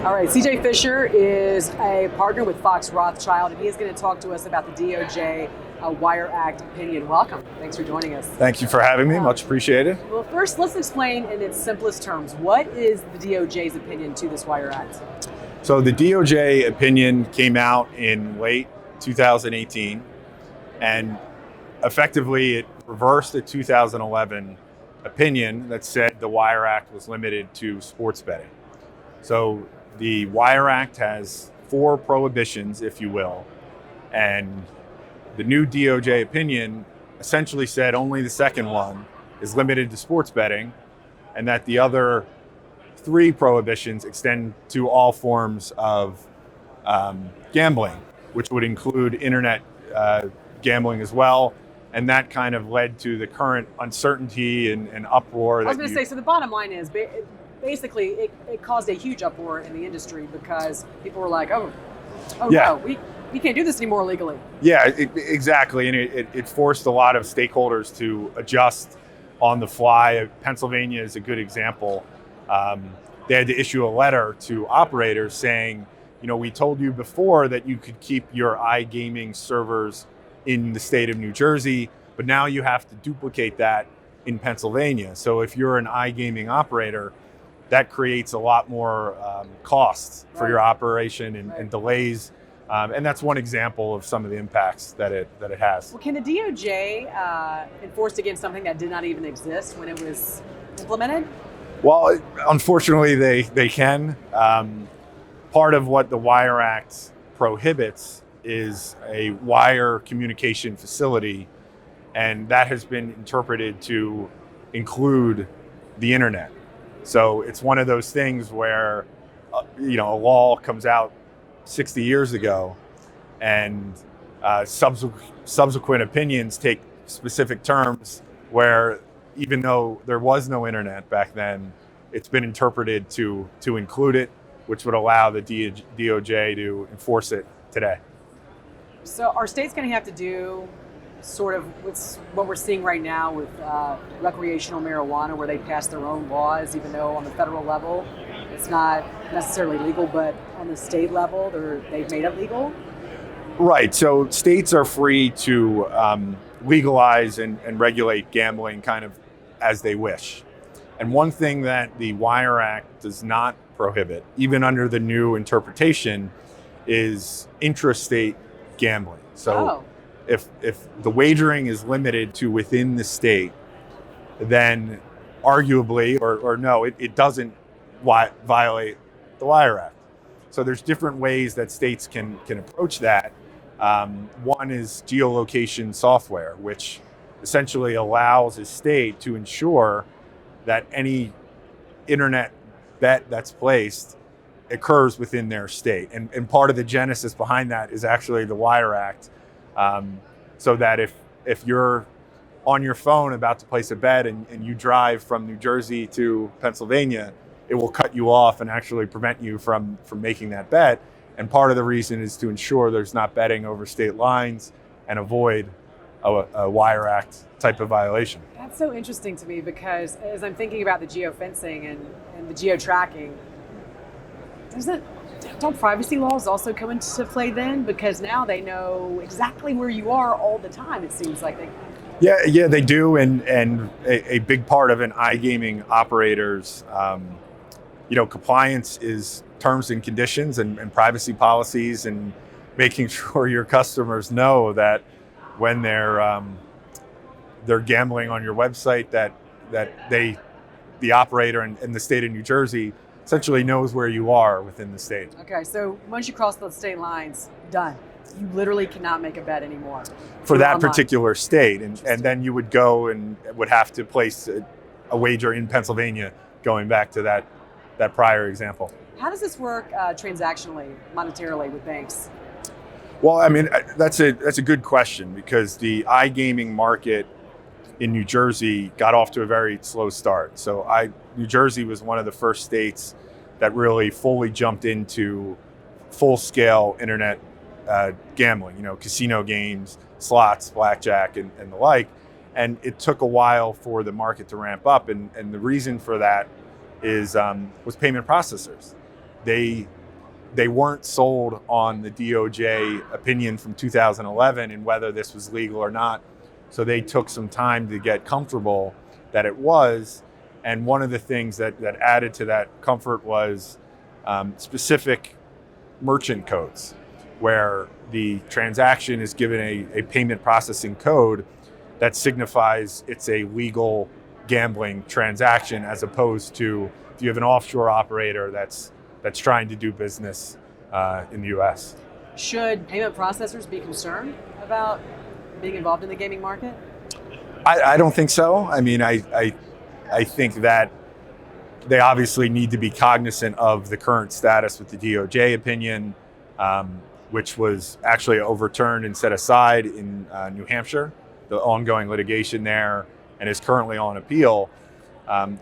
All right, CJ Fisher is a partner with Fox Rothschild, and he is going to talk to us about the DOJ Wire Act Opinion. Welcome. Thanks for joining us. Thank you for having me. Much appreciated. Well, first, let's explain in its simplest terms, what is the DOJ's opinion to this Wire Act? So the DOJ opinion came out in late 2018, and effectively it reversed the 2011 opinion that said the Wire Act was limited to sports betting. So the Wire Act has 4 prohibitions, if you will, and the new DOJ opinion essentially said only the second one is limited to sports betting, and that the other 3 prohibitions extend to all forms of gambling, which would include internet gambling as well. And that kind of led to the current uncertainty and uproar. I was going to say, so the bottom line is, basically, it caused a huge uproar in the industry because people were like, oh yeah. No, we can't do this anymore legally. Yeah, exactly. And it forced a lot of stakeholders to adjust on the fly. Pennsylvania is a good example. They had to issue a letter to operators saying, we told you before that you could keep your iGaming servers in the state of New Jersey, but now you have to duplicate that in Pennsylvania. So if you're an iGaming operator, that creates a lot more costs for your operation and delays. And that's one example of some of the impacts that it has. Well, can the DOJ enforce against something that did not even exist when it was implemented? Well, unfortunately, they can. Part of what the Wire Act prohibits is a wire communication facility, and that has been interpreted to include the internet. So it's one of those things where, a law comes out 60 years ago, and subsequent opinions take specific terms where, even though there was no internet back then, it's been interpreted to include it, which would allow the DOJ to enforce it today. So are states going to have to do sort of what we're seeing right now with recreational marijuana, where they pass their own laws, even though on the federal level it's not necessarily legal, but on the state level they've made it legal? Right. So states are free to legalize and regulate gambling kind of as they wish. And one thing that the Wire Act does not prohibit, even under the new interpretation, is interstate gambling. So if the wagering is limited to within the state, then arguably, or no, it doesn't violate the Wire Act. So there's different ways that states can approach that. One is geolocation software, which essentially allows a state to ensure that any internet bet that's placed occurs within their state. And part of the genesis behind that is actually the Wire Act, so that if you're on your phone about to place a bet and you drive from New Jersey to Pennsylvania, it will cut you off and actually prevent you from making that bet. And part of the reason is to ensure there's not betting over state lines and avoid a Wire Act type of violation. That's so interesting to me, because as I'm thinking about the geofencing and the geotracking, don't privacy laws also come into play then? Because now they know exactly where you are all the time, it seems like. Yeah, they do. And a big part of an iGaming operator's compliance is terms and conditions and privacy policies, and making sure your customers know that when they're gambling on your website, that the operator in the state of New Jersey essentially knows where you are within the state. Okay, so once you cross those state lines, done. You literally cannot make a bet anymore. For that particular state, and then you would go and would have to place a wager in Pennsylvania, going back to that prior example. How does this work transactionally, monetarily with banks? Well, I mean, that's a good question, because the iGaming market in New Jersey got off to a very slow start. So New Jersey was one of the first states that really fully jumped into full-scale internet gambling, casino games, slots, blackjack, and the like. And it took a while for the market to ramp up. And the reason for that was payment processors. they weren't sold on the DOJ opinion from 2011 and whether this was legal or not. So they took some time to get comfortable that it was. And one of the things that added to that comfort was specific merchant codes, where the transaction is given a payment processing code that signifies it's a legal gambling transaction, as opposed to if you have an offshore operator that's trying to do business in the U.S. Should payment processors be concerned about being involved in the gaming market? I don't think so. I mean, I think that they obviously need to be cognizant of the current status with the DOJ opinion, which was actually overturned and set aside in New Hampshire, the ongoing litigation there, and is currently on appeal.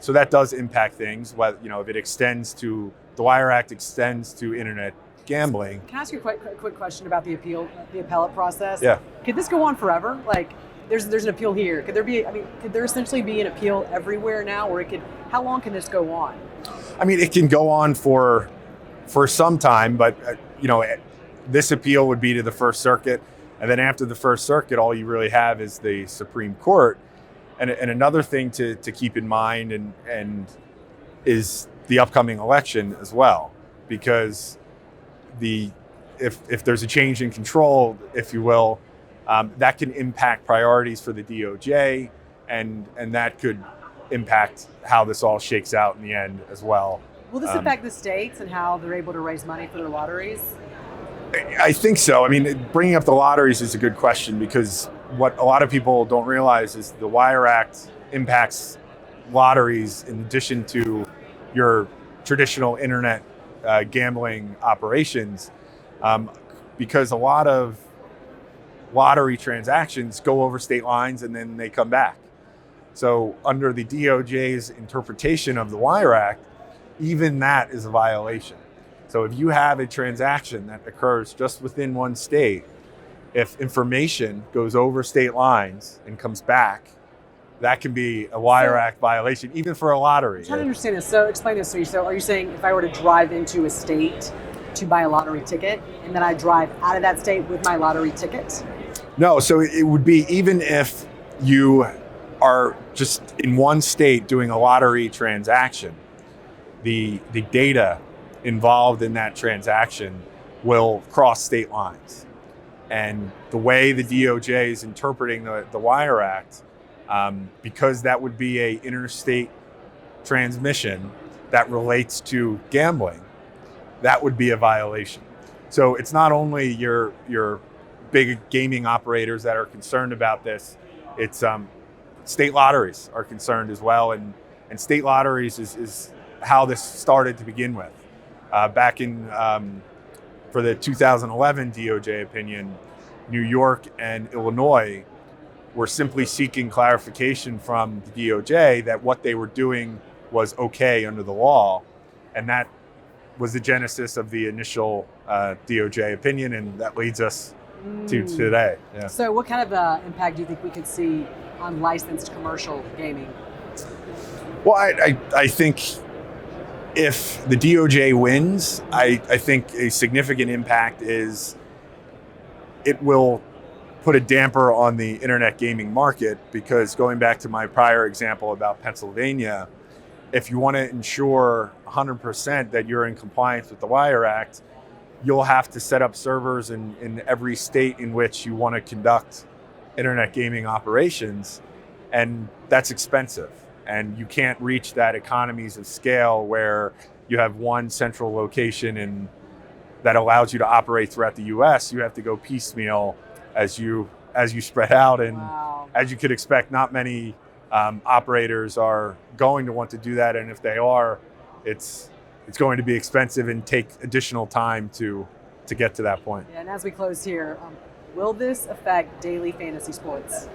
So that does impact things. If it extends to, the Wire Act extends to internet gambling. Can I ask you a quick question about the appellate process? Yeah. Could this go on forever? Like, there's an appeal here. Could there essentially be an appeal everywhere now, or how long can this go on? I mean, it can go on for some time, but this appeal would be to the First Circuit, and then after the First Circuit, all you really have is the Supreme Court. And another thing to keep in mind and is the upcoming election as well, because if there's a change in control, if you will, that can impact priorities for the DOJ, and that could impact how this all shakes out in the end as well. Will this affect the states and how they're able to raise money for their lotteries? I think so. I mean, bringing up the lotteries is a good question, because what a lot of people don't realize is the Wire Act impacts lotteries in addition to your traditional internet gambling operations, because a lot of lottery transactions go over state lines and then they come back. So under the DOJ's interpretation of the Wire Act, even that is a violation. So if you have a transaction that occurs just within one state, if information goes over state lines and comes back, that can be a Wire Act violation, even for a lottery. I'm trying to understand this. So explain this to me. So are you saying if I were to drive into a state to buy a lottery ticket, and then I drive out of that state with my lottery ticket? No, so it would be even if you are just in one state doing a lottery transaction, the data involved in that transaction will cross state lines. And the way the DOJ is interpreting the Wire Act, because that would be a interstate transmission that relates to gambling, that would be a violation. So it's not only your big gaming operators that are concerned about this, it's state lotteries are concerned as well. And state lotteries is how this started to begin with. Back in, for the 2011 DOJ opinion, New York and Illinois were simply seeking clarification from the DOJ that what they were doing was okay under the law. And that was the genesis of the initial DOJ opinion, and that leads us to today. Yeah. So what kind of impact do you think we could see on licensed commercial gaming? Well, I think if the DOJ wins, I think a significant impact is it will put a damper on the internet gaming market, because going back to my prior example about Pennsylvania, if you want to ensure 100% that you're in compliance with the Wire Act, you'll have to set up servers in every state in which you want to conduct internet gaming operations, and that's expensive. And you can't reach that economies of scale where you have one central location and that allows you to operate throughout the US. You have to go piecemeal as you spread out. And as you could expect, not many operators are going to want to do that. And if they are, it's going to be expensive and take additional time to get to that point. Yeah, and as we close here, will this affect daily fantasy sports?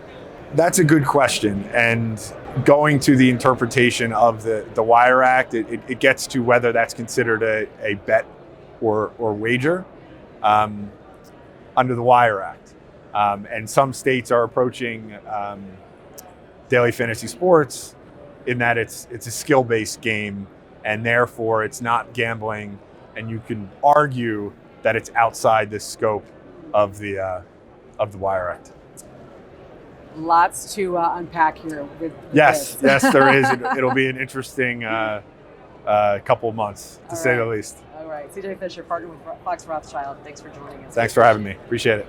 That's a good question. And going to the interpretation of the Wire Act, it gets to whether that's considered a bet or wager under the Wire Act. And some states are approaching daily fantasy sports in that it's a skill-based game, and therefore it's not gambling and you can argue that it's outside the scope of the Wire Act. Lots to unpack here. With Yes, this. yes, there is. It'll be an interesting couple of months, to say the least. All right. CJ Fisher, partner with Fox Rothschild. Thanks for joining us. Thanks for having me. Appreciate it.